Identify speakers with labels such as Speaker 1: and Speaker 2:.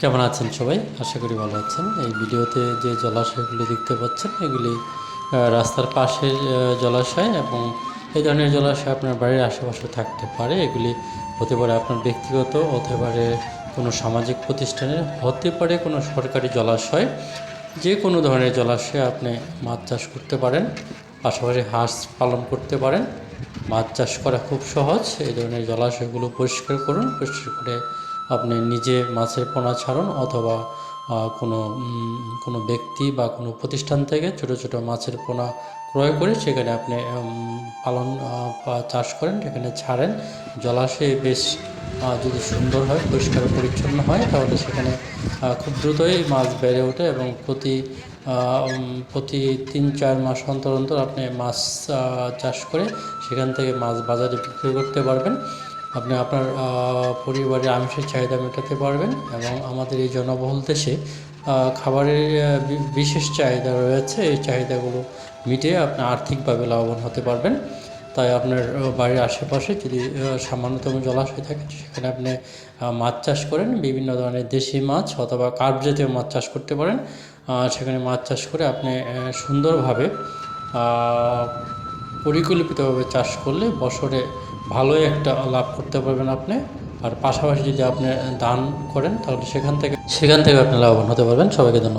Speaker 1: কেমন আছেন সবাই? আশা করি ভালো আছেন। এই ভিডিওতে যে জলাশয়গুলি দেখতে পাচ্ছেন এগুলি রাস্তার পাশের জলাশয় এবং এই ধরনের জলাশয় আপনার বাড়ির আশেপাশে থাকতে পারে। এগুলি হতে পারে আপনার ব্যক্তিগত, হতে পারে কোনো সামাজিক প্রতিষ্ঠানের, হতে পারে কোনো সরকারি জলাশয়। যে কোনো ধরনের জলাশয়ে আপনি মাছ চাষ করতে পারেন, পাশাপাশি হাঁস পালন করতে পারেন। মাছ চাষ করা খুব সহজ। এই ধরনের জলাশয়গুলো পরিষ্কার করুন, পরিষ্কার করে আপনি নিজে মাছের পোনা ছাড়ুন অথবা কোনো কোনো ব্যক্তি বা কোনো প্রতিষ্ঠান থেকে ছোট ছোট মাছের পোনা ক্রয় করে সেখানে আপনি পালন বা চাষ করেন, সেখানে ছাড়েন। জলাশয়ে বেশ যদি সুন্দর হয়, পরিষ্কার পরিচ্ছন্ন হয়, তাহলে সেখানে খুব দ্রুতই মাছ বেড়ে ওঠে এবং প্রতি ৩-৪ মাস অন্তর অন্তর আপনি মাছ চাষ করে সেখান থেকে মাছ বাজারে বিক্রি করতে পারবেন। আপনি আপনার পরিবারের আমিষের চাহিদা মেটাতে পারবেন এবং আমাদের এই জনবহুল দেশে খাবারের বিশেষ চাহিদা রয়েছে। এই চাহিদাগুলো মিটিয়ে আপনি আর্থিকভাবে লাভবান হতে পারবেন। তাই আপনার বাড়ির আশেপাশে যদি সামান্যতম জলাশয় থাকে সেখানে আপনি মাছ চাষ করেন, বিভিন্ন ধরনের দেশি মাছ অথবা কার্প জাতীয় মাছ চাষ করতে পারেন। সেখানে মাছ চাষ করে আপনি সুন্দরভাবে পরিকল্পিতভাবে চাষ করলে বছরে ভালোই একটা লাভ করতে পারবেন আপনি। আর পাশাপাশি যদি আপনি দান করেন তাহলে সেখান থেকে আপনি লাভবান হতে পারবেন। সবাইকে ধন্যবাদ।